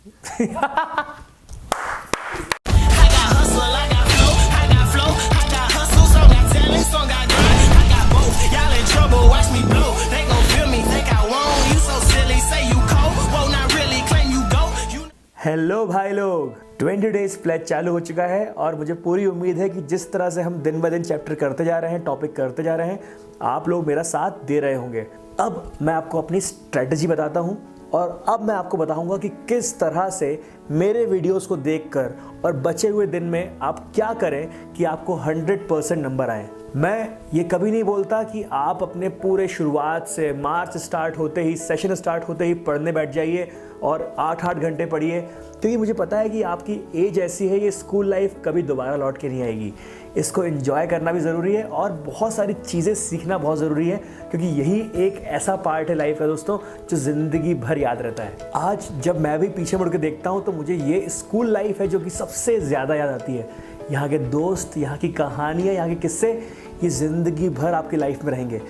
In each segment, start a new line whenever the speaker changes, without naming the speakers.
Hello भाई लोग, 20 days pledge चालू हो चुका है और मुझे पूरी उम्मीद है कि जिस तरह से हम दिन ब दिन चैप्टर करते जा रहे हैं, टॉपिक करते जा रहे हैं, आप लोग मेरा साथ दे रहे होंगे। अब मैं आपको अपनी स्ट्रेटजी बताता हूं और अब मैं आपको बताऊंगा कि किस तरह से मेरे वीडियोस को देखकर और बचे हुए दिन में आप क्या करें कि आपको 100% नंबर आए। मैं ये कभी नहीं बोलता कि आप अपने पूरे शुरुआत से मार्च स्टार्ट होते ही, सेशन स्टार्ट होते ही पढ़ने बैठ जाइए और 8-8 घंटे पढ़िए, क्योंकि मुझे पता है कि आपकी एज ऐसी है, ये स्कूल लाइफ कभी दोबारा लौट के नहीं आएगी। इसको एंजॉय करना भी ज़रूरी है और बहुत सारी चीज़ें सीखना बहुत ज़रूरी है, क्योंकि यही एक ऐसा पार्ट है लाइफ का दोस्तों जो ज़िंदगी भर याद रहता है। आज जब मैं भी पीछे मुड़ के देखता हूँ तो मुझे ये स्कूल लाइफ है जो कि सबसे ज़्यादा याद आती है। यहाँ के दोस्त, यहाँ की कहानियाँ, यहाँ के किस्से, ये ज़िंदगी भर आपकी लाइफ में रहेंगे।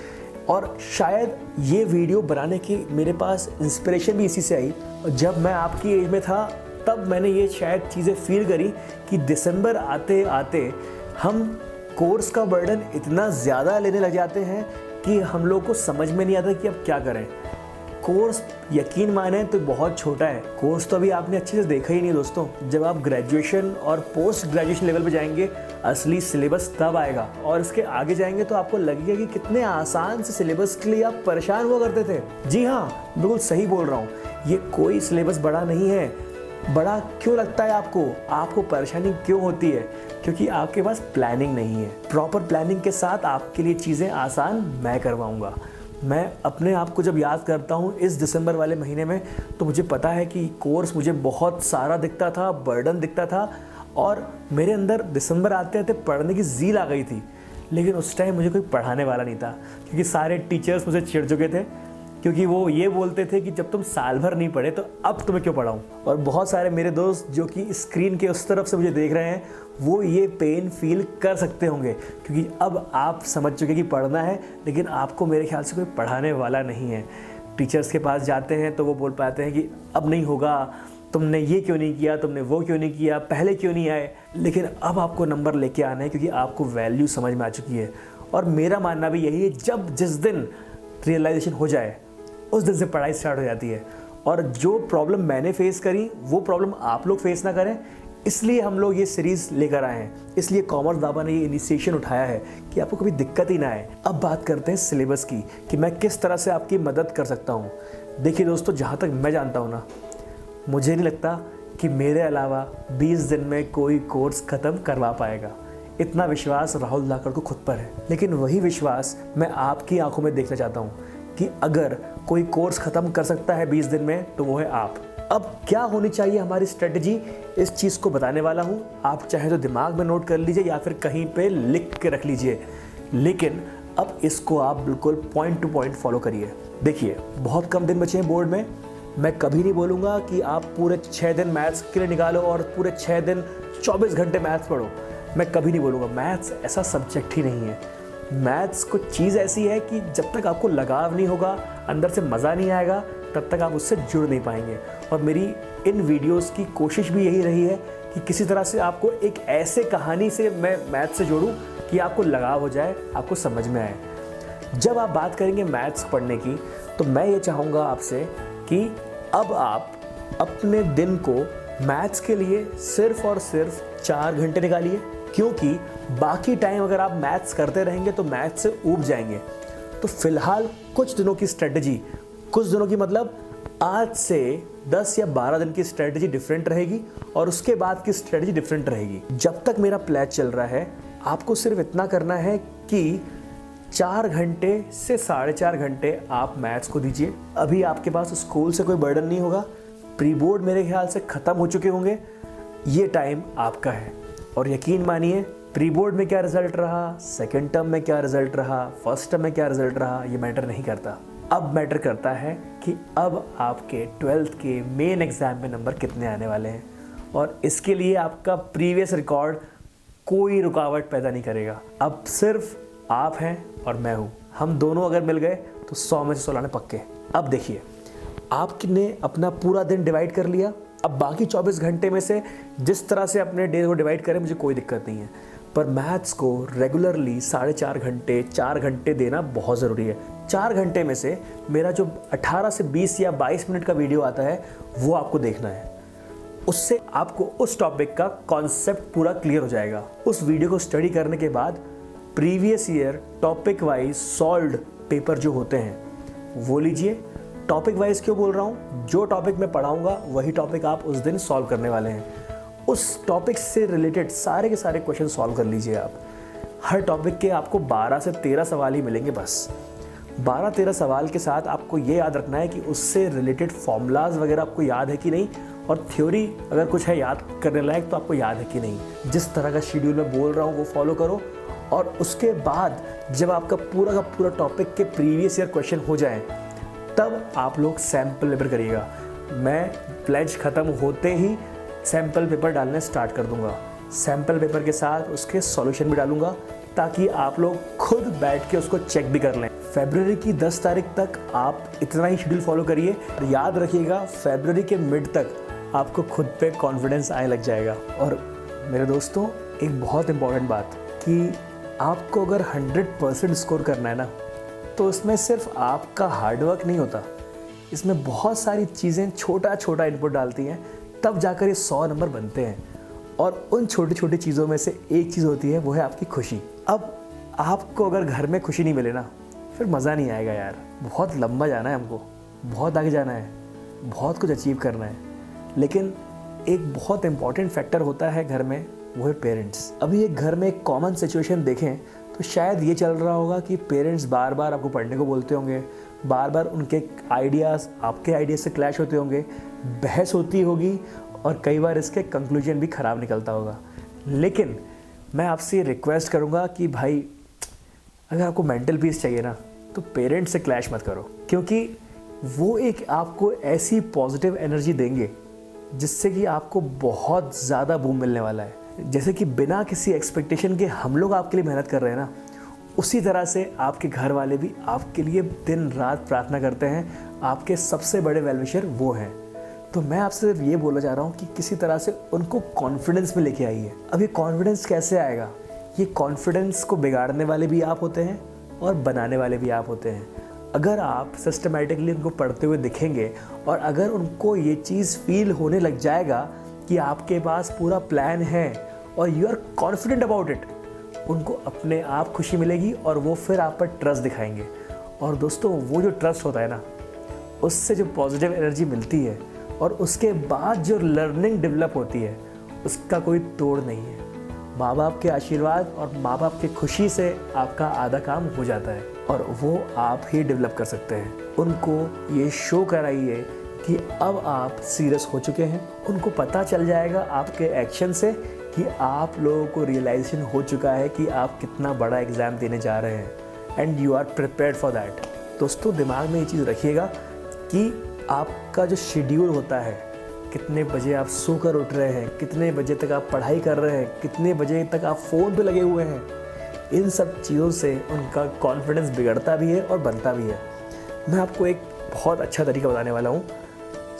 और शायद ये वीडियो बनाने की मेरे पास इंस्पिरेशन भी इसी से आई। जब मैं आपकी एज में था तब मैंने ये शायद चीज़ें फील करी कि दिसंबर आते आते हम कोर्स का बर्डन इतना ज़्यादा लेने लग जाते हैं कि हम लोग को समझ में नहीं आता कि अब क्या करें। कोर्स यकीन माने तो बहुत छोटा है, कोर्स तो अभी आपने अच्छे से देखा ही नहीं दोस्तों। जब आप ग्रेजुएशन और पोस्ट ग्रेजुएशन लेवल पे जाएंगे असली सिलेबस तब आएगा और इसके आगे जाएंगे तो आपको लगेगा कि कितने आसान से सिलेबस के लिए आप परेशान हुआ करते थे। जी हाँ, बिल्कुल सही बोल रहा हूँ, ये कोई सिलेबस बड़ा नहीं है। बड़ा क्यों लगता है आपको परेशानी क्यों होती है? क्योंकि आपके पास प्लानिंग नहीं है। प्रॉपर प्लानिंग के साथ आपके लिए चीज़ें आसान मैं करवाऊँगा। मैं अपने आप को जब याद करता हूँ इस दिसंबर वाले महीने में, तो मुझे पता है कि कोर्स मुझे बहुत सारा दिखता था, बर्डन दिखता था और मेरे अंदर दिसंबर आते आते पढ़ने की ज़ील आ गई थी। लेकिन उस टाइम मुझे कोई पढ़ाने वाला नहीं था, क्योंकि सारे टीचर्स मुझे चिढ़ चुके थे, क्योंकि वो ये बोलते थे कि जब तुम साल भर नहीं पढ़े तो अब तुम्हें क्यों पढ़ाऊँ। और बहुत सारे मेरे दोस्त जो कि स्क्रीन के उस तरफ से मुझे देख रहे हैं, वो ये पेन फील कर सकते होंगे, क्योंकि अब आप समझ चुके कि पढ़ना है, लेकिन आपको मेरे ख्याल से कोई पढ़ाने वाला नहीं है। टीचर्स के पास जाते हैं तो वो बोल पाते हैं कि अब नहीं होगा, तुमने ये क्यों नहीं किया, तुमने वो क्यों नहीं किया, पहले क्यों नहीं आए। लेकिन अब आपको नंबर लेके आना है, क्योंकि आपको वैल्यू समझ में आ चुकी है। और मेरा मानना भी यही है, जब जिस दिन रियलाइजेशन हो जाए उस दिन से पढ़ाई स्टार्ट हो जाती है। और जो प्रॉब्लम मैंने फेस करी वो प्रॉब्लम आप लोग फेस ना करें, इसलिए हम लोग ये सीरीज़ लेकर आए हैं। इसलिए कॉमर्स दाबा ने ये इनिशिएशन उठाया है कि आपको कभी दिक्कत ही ना आए। अब बात करते हैं सिलेबस की, कि मैं किस तरह से आपकी मदद कर सकता हूँ। देखिए दोस्तों, जहाँ तक मैं जानता हूँ ना, मुझे नहीं लगता कि मेरे अलावा 20 दिन में कोई कोर्स ख़त्म करवा पाएगा। इतना विश्वास राहुल धाकड़ को खुद पर है, लेकिन वही विश्वास मैं आपकी आंखों में देखना चाहता हूँ कि अगर कोई कोर्स ख़त्म कर सकता है 20 दिन में तो वो है आप। अब क्या होनी चाहिए हमारी स्ट्रेटजी, इस चीज़ को बताने वाला हूँ। आप चाहे तो दिमाग में नोट कर लीजिए या फिर कहीं पे लिख के रख लीजिए, लेकिन अब इसको आप बिल्कुल पॉइंट टू पॉइंट फॉलो करिए। देखिए, बहुत कम दिन बचे हैं बोर्ड में। मैं कभी नहीं बोलूँगा कि आप पूरे 6 दिन मैथ्स के लिए निकालो और पूरे 6 दिन 24 घंटे मैथ्स पढ़ो। मैं कभी नहीं बोलूँगा, मैथ्स ऐसा सब्जेक्ट ही नहीं है। मैथ्स कुछ चीज़ ऐसी है कि जब तक आपको लगाव नहीं होगा, अंदर से मज़ा नहीं आएगा, तब तक आप उससे जुड़ नहीं पाएंगे। और मेरी इन वीडियोस की कोशिश भी यही रही है कि किसी तरह से आपको एक ऐसे कहानी से मैं मैथ्स से जोड़ूं कि आपको लगाव हो जाए, आपको समझ में आए। जब आप बात करेंगे मैथ्स पढ़ने की, तो मैं ये चाहूँगा आपसे कि अब आप अपने दिन को मैथ्स के लिए सिर्फ और सिर्फ 4 घंटे निकालिए, क्योंकि बाकी टाइम अगर आप मैथ्स करते रहेंगे तो मैथ्स से ऊब जाएंगे। तो फिलहाल कुछ दिनों की स्ट्रेटजी, कुछ दिनों की मतलब आज से 10 या 12 दिन की स्ट्रेटजी डिफरेंट रहेगी और उसके बाद की स्ट्रेटजी डिफरेंट रहेगी। जब तक मेरा प्लेज चल रहा है, आपको सिर्फ इतना करना है कि 4 घंटे से 4.5 घंटे आप मैथ्स को दीजिए। अभी आपके पास स्कूल से कोई बर्डन नहीं होगा, प्री बोर्ड मेरे ख्याल से ख़त्म हो चुके होंगे। ये टाइम आपका है और यकीन मानिए, प्री बोर्ड में क्या रिजल्ट रहा, सेकेंड टर्म में क्या रिजल्ट रहा, फर्स्ट टर्म में क्या रिजल्ट रहा, ये मैटर नहीं करता। अब मैटर करता है कि अब आपके 12th के मेन एग्ज़ाम में नंबर कितने आने वाले हैं, और इसके लिए आपका प्रीवियस रिकॉर्ड कोई रुकावट पैदा नहीं करेगा। अब सिर्फ आप हैं और मैं हूँ, हम दोनों अगर मिल गए तो 100 में से 100 लाने पक्के। अब देखिए, आपने अपना पूरा दिन डिवाइड कर लिया, अब बाकी 24 घंटे में से जिस तरह से अपने डे को डिवाइड करें मुझे कोई दिक्कत नहीं है, पर मैथ्स को रेगुलरली 4.5 घंटे 4 घंटे देना बहुत ज़रूरी है। 4 घंटे में से मेरा जो 18 से 20 या 22 मिनट का वीडियो आता है वो आपको देखना है। उससे आपको उस टॉपिक का कॉन्सेप्ट पूरा क्लियर हो जाएगा। उस वीडियो को स्टडी करने के बाद previous year topic wise solved paper जो होते हैं वो लीजिए। टॉपिक वाइज क्यों बोल रहा हूँ, जो टॉपिक मैं पढ़ाऊँगा वही टॉपिक आप उस दिन सॉल्व करने वाले हैं। उस टॉपिक से रिलेटेड सारे के सारे क्वेश्चन सॉल्व कर लीजिए आप। हर टॉपिक के आपको 12 से 13 सवाल ही मिलेंगे बस। 12-13 सवाल के साथ आपको ये याद रखना है कि उससे रिलेटेड फॉर्मूलाज वगैरह आपको याद है कि नहीं, और थ्योरी अगर कुछ है याद करने लायक तो आपको याद है कि नहीं। जिस तरह का शेड्यूल मैं बोल रहा हूँ वो फॉलो करो, और उसके बाद जब आपका पूरा का पूरा टॉपिक के प्रीवियस ईयर क्वेश्चन हो जाए तब आप लोग सैम्पल पेपर करिएगा। मैं प्लेज ख़त्म होते ही सैम्पल पेपर डालने स्टार्ट कर दूंगा। सैम्पल पेपर के साथ उसके सॉल्यूशन भी डालूंगा ताकि आप लोग खुद बैठ के उसको चेक भी कर लें। फरवरी की 10 तारीख तक आप इतना ही शेड्यूल फॉलो करिए। याद रखिएगा फरवरी के मिड तक आपको खुद पे कॉन्फिडेंस आने लग जाएगा। और मेरे दोस्तों, एक बहुत इंपॉर्टेंट बात कि आपको अगर 100% स्कोर करना है ना, तो इसमें सिर्फ आपका हार्डवर्क नहीं होता, इसमें बहुत सारी चीज़ें छोटा छोटा इनपुट डालती हैं, तब जाकर ये 100 नंबर बनते हैं। और उन छोटी छोटी चीज़ों में से एक चीज़ होती है, वो है आपकी खुशी। अब आपको अगर घर में खुशी नहीं मिले ना, फिर मज़ा नहीं आएगा यार। बहुत लंबा जाना है हमको, बहुत आगे जाना है, बहुत कुछ अचीव करना है, लेकिन एक बहुत इंपॉर्टेंट फैक्टर होता है घर में, वो है पेरेंट्स। अभी एक घर में एक कॉमन सिचुएशन देखें तो शायद ये चल रहा होगा कि पेरेंट्स बार बार आपको पढ़ने को बोलते होंगे, बार बार उनके आइडियाज़ आपके आइडिया से क्लैश होते होंगे, बहस होती होगी, और कई बार इसके कंक्लूजन भी ख़राब निकलता होगा। लेकिन मैं आपसे रिक्वेस्ट करूँगा कि भाई, अगर आपको मेंटल पीस चाहिए ना, तो पेरेंट्स से क्लैश मत करो, क्योंकि वो एक आपको ऐसी पॉजिटिव एनर्जी देंगे जिससे कि आपको बहुत ज़्यादा बूम मिलने वाला है। जैसे कि बिना किसी एक्सपेक्टेशन के हम लोग आपके लिए मेहनत कर रहे हैं ना, उसी तरह से आपके घर वाले भी आपके लिए दिन रात प्रार्थना करते हैं। आपके सबसे बड़े वेलविशर वो हैं। तो मैं आपसे सिर्फ ये बोलना चाह रहा हूँ कि किसी तरह से उनको कॉन्फिडेंस में लेके आइए। अब ये कॉन्फिडेंस कैसे आएगा? ये कॉन्फिडेंस को बिगाड़ने वाले भी आप होते हैं और बनाने वाले भी आप होते हैं। अगर आप सिस्टमेटिकली उनको पढ़ते हुए दिखेंगे और अगर उनको ये चीज़ फील होने लग जाएगा कि आपके पास पूरा प्लान है और you are confident about it, उनको अपने आप खुशी मिलेगी और वो फिर आप पर ट्रस्ट दिखाएंगे। और दोस्तों, वो जो ट्रस्ट होता है ना, उससे जो पॉजिटिव एनर्जी मिलती है और उसके बाद जो लर्निंग डेवलप होती है, उसका कोई तोड़ नहीं है। माँ बाप के आशीर्वाद और माँ बाप की खुशी से आपका आधा काम हो जाता है, और वो आप ही डेवलप कर सकते हैं। उनको ये शो कराइए कि अब आप सीरियस हो चुके हैं। उनको पता चल जाएगा आपके एक्शन से कि आप लोगों को रियलाइजेशन हो चुका है कि आप कितना बड़ा एग्ज़ाम देने जा रहे हैं, and you are prepared for that. दोस्तों, दिमाग में ये चीज़ रखिएगा कि आपका जो शेड्यूल होता है, कितने बजे आप सोकर उठ रहे हैं, कितने बजे तक आप पढ़ाई कर रहे हैं, कितने बजे तक आप फ़ोन पे लगे हुए हैं, इन सब चीज़ों से उनका कॉन्फिडेंस बिगड़ता भी है और बनता भी है। मैं आपको एक बहुत अच्छा तरीका बताने वाला हूँ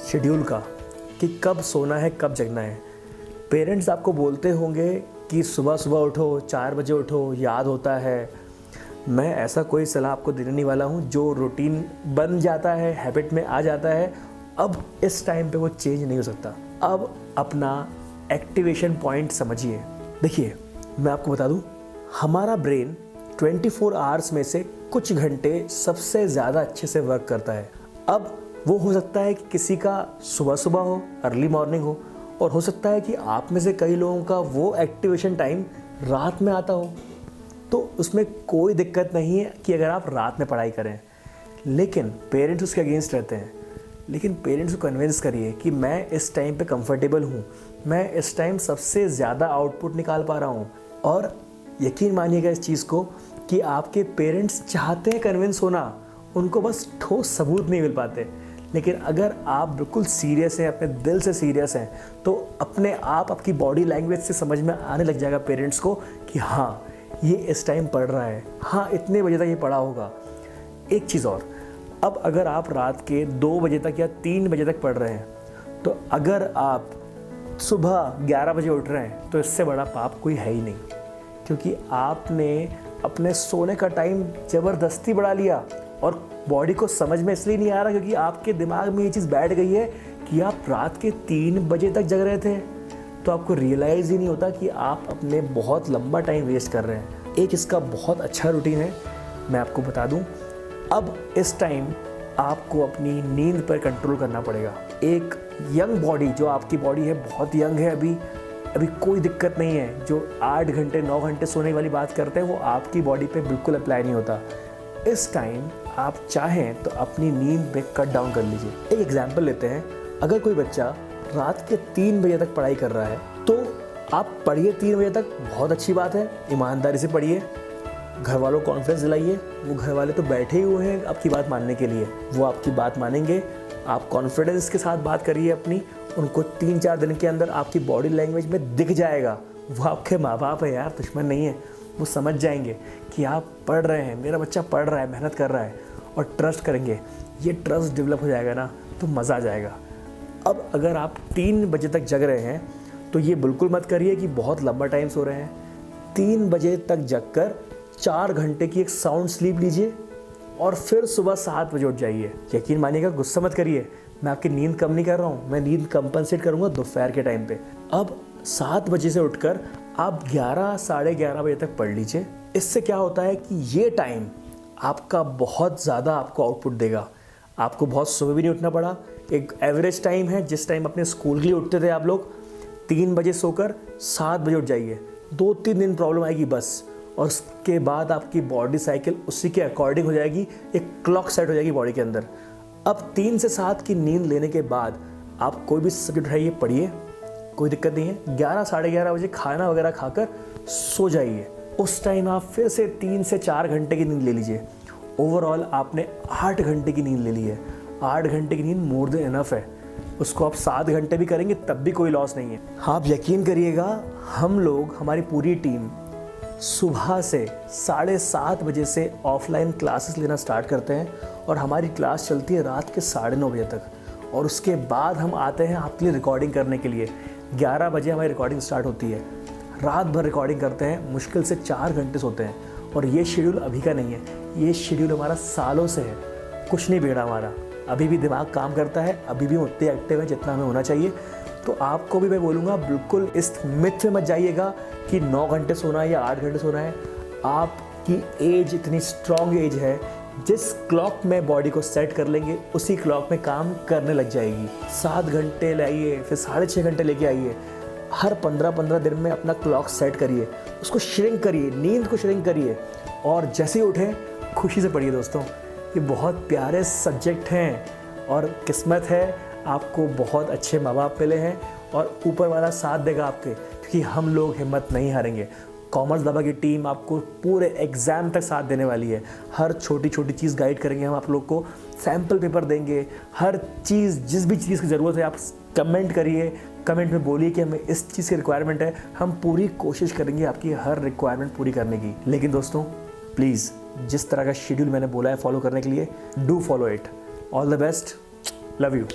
शेड्यूल का, कि कब सोना है, कब जगना है। पेरेंट्स आपको बोलते होंगे कि सुबह सुबह उठो, 4 बजे उठो, याद होता है। मैं ऐसा कोई सलाह आपको देने नहीं वाला हूँ। जो रूटीन बन जाता है, हैबिट में आ जाता है, अब इस टाइम पे वो चेंज नहीं हो सकता। अब अपना एक्टिवेशन पॉइंट समझिए। देखिए, मैं आपको बता दूँ, हमारा ब्रेन 24 आवर्स में से कुछ घंटे सबसे ज़्यादा अच्छे से वर्क करता है। अब वो हो सकता है कि किसी का सुबह सुबह हो, अर्ली मॉर्निंग हो, और हो सकता है कि आप में से कई लोगों का वो एक्टिवेशन टाइम रात में आता हो। तो उसमें कोई दिक्कत नहीं है कि अगर आप रात में पढ़ाई करें, लेकिन पेरेंट्स उसके अगेंस्ट रहते हैं। लेकिन पेरेंट्स को कन्विंस करिए कि मैं इस टाइम पे कंफर्टेबल हूँ, मैं इस टाइम सबसे ज़्यादा आउटपुट निकाल पा रहा हूँ। और यकीन मानिएगा इस चीज़ को कि आपके पेरेंट्स चाहते हैं कन्विंस होना, उनको बस ठोस सबूत नहीं मिल पाते। लेकिन अगर आप बिल्कुल सीरियस हैं, अपने दिल से सीरियस हैं, तो अपने आप आपकी बॉडी लैंग्वेज से समझ में आने लग जाएगा पेरेंट्स को कि हाँ, ये इस टाइम पढ़ रहा है, हाँ इतने बजे तक ये पढ़ा होगा। एक चीज़ और, अब अगर आप रात के 2 बजे तक या 3 बजे तक पढ़ रहे हैं, तो अगर आप सुबह 11 बजे उठ रहे हैं तो इससे बड़ा पाप कोई है ही नहीं, क्योंकि आपने अपने सोने का टाइम ज़बरदस्ती बढ़ा लिया। और बॉडी को समझ में इसलिए नहीं आ रहा क्योंकि आपके दिमाग में ये चीज़ बैठ गई है कि आप रात के 3 बजे तक जग रहे थे, तो आपको रियलाइज़ ही नहीं होता कि आप अपने बहुत लंबा टाइम वेस्ट कर रहे हैं। एक इसका बहुत अच्छा रूटीन है, मैं आपको बता दूं। अब इस टाइम आपको अपनी नींद पर कंट्रोल करना पड़ेगा। एक यंग बॉडी, जो आपकी बॉडी है बहुत यंग है, अभी कोई दिक्कत नहीं है। जो 8 घंटे 9 घंटे सोने वाली बात करते हैं वो आपकी बॉडी पे बिल्कुल अप्लाई नहीं होता। इस टाइम आप चाहें तो अपनी नींद पे कट डाउन कर लीजिए। एक एग्जांपल लेते हैं, अगर कोई बच्चा रात के 3 बजे तक पढ़ाई कर रहा है तो आप पढ़िए 3 बजे तक, बहुत अच्छी बात है, ईमानदारी से पढ़िए, घर वालों को कॉन्फिडेंस दिलाइए। वो घर वाले तो बैठे ही हुए हैं आपकी बात मानने के लिए, वो आपकी बात मानेंगे। आप कॉन्फिडेंस के साथ बात करिए अपनी, उनको 3-4 दिन के अंदर आपकी बॉडी लैंग्वेज में दिख जाएगा। वो आपके माँ बाप है यार, दुश्मन नहीं है। वो समझ जाएंगे कि आप पढ़ रहे हैं, मेरा बच्चा पढ़ रहा है, मेहनत कर रहा है, और ट्रस्ट करेंगे। ये ट्रस्ट डेवलप हो जाएगा ना तो मज़ा आ जाएगा। अब अगर आप 3 बजे तक जग रहे हैं तो ये बिल्कुल मत करिए कि बहुत लंबा टाइम सो रहे हैं। 3 बजे तक जग कर 4 घंटे की एक साउंड स्लीप लीजिए और फिर सुबह 7 बजे उठ जाइए। यकीन मानिएगा, गुस्सा मत करिए, मैं आपकी नींद कम नहीं कर रहा हूँ, मैं नींद कंपनसेट करूँगा दोपहर के टाइम पे। अब 7 बजे से उठकर आप 11 साढ़े 11 बजे तक पढ़ लीजिए। इससे क्या होता है कि ये टाइम आपका बहुत ज़्यादा आपको आउटपुट देगा। आपको बहुत सुबह भी नहीं उठना पड़ा। एक एवरेज टाइम है, जिस टाइम अपने स्कूल के लिए उठते थे आप लोग, 3 बजे सोकर 7 बजे उठ जाइए। 2-3 दिन प्रॉब्लम आएगी बस, और उसके बाद आपकी बॉडी साइकिल उसी के अकॉर्डिंग हो जाएगी। एक क्लॉक सेट हो जाएगी बॉडी के अंदर। अब 3 से 7 की नींद लेने के बाद आप कोई भी सब्जेक्ट उठाइए, पढ़िए, कोई दिक्कत नहीं है। 11 साढ़े 11 बजे खाना वगैरह खाकर सो जाइए। उस टाइम आप फिर से 3 से 4 घंटे की नींद ले लीजिए। ओवरऑल आपने 8 घंटे की नींद ले ली है। 8 घंटे की नींद मोर देन इनफ है। उसको आप 7 घंटे भी करेंगे तब भी कोई लॉस नहीं है। आप यकीन करिएगा, हम लोग, हमारी पूरी टीम सुबह से 7:30 बजे से ऑफलाइन क्लासेस लेना स्टार्ट करते हैं और हमारी क्लास चलती है रात के 9:30 बजे तक। और उसके बाद हम आते हैं आपके लिए रिकॉर्डिंग करने के लिए। 11 बजे हमारी रिकॉर्डिंग स्टार्ट होती है। रात भर रिकॉर्डिंग करते हैं, मुश्किल से 4 घंटे सोते हैं। और ये शेड्यूल अभी का नहीं है, ये शेड्यूल हमारा सालों से है। कुछ नहीं बिगड़ा हमारा, अभी भी दिमाग काम करता है, अभी भी उतने एक्टिव है जितना हमें होना चाहिए। तो आपको भी मैं बोलूँगा, बिल्कुल इस मिथ में मत जाइएगा कि 9 घंटे सोना है या 8 घंटे सोना है। आपकी एज इतनी स्ट्रॉन्ग एज है, जिस क्लॉक में बॉडी को सेट कर लेंगे उसी क्लॉक में काम करने लग जाएगी। 7 घंटे लाइए, फिर 6.5 घंटे लेके आइए। हर 15-15 दिन में अपना क्लॉक सेट करिए, उसको श्रिंक करिए, नींद को श्रिंक करिए, और जैसे ही उठें खुशी से पढ़िए। दोस्तों, ये बहुत प्यारे सब्जेक्ट हैं और किस्मत है, आपको बहुत अच्छे माँ बाप मिले हैं और ऊपर वाला साथ देगा आपके, क्योंकि हम लोग हिम्मत नहीं हारेंगे। कॉमर्स दाबा की टीम आपको पूरे एग्ज़ाम तक साथ देने वाली है। हर छोटी छोटी चीज़ गाइड करेंगे हम आप लोग को, सैम्पल पेपर देंगे, हर चीज़, जिस भी चीज़ की ज़रूरत है आप कमेंट करिए, कमेंट में बोलिए कि हमें इस चीज़ की रिक्वायरमेंट है। हम पूरी कोशिश करेंगे आपकी हर रिक्वायरमेंट पूरी करने की। लेकिन दोस्तों प्लीज़, जिस तरह का शेड्यूल मैंने बोला है फॉलो करने के लिए, do follow it. All the best, love you.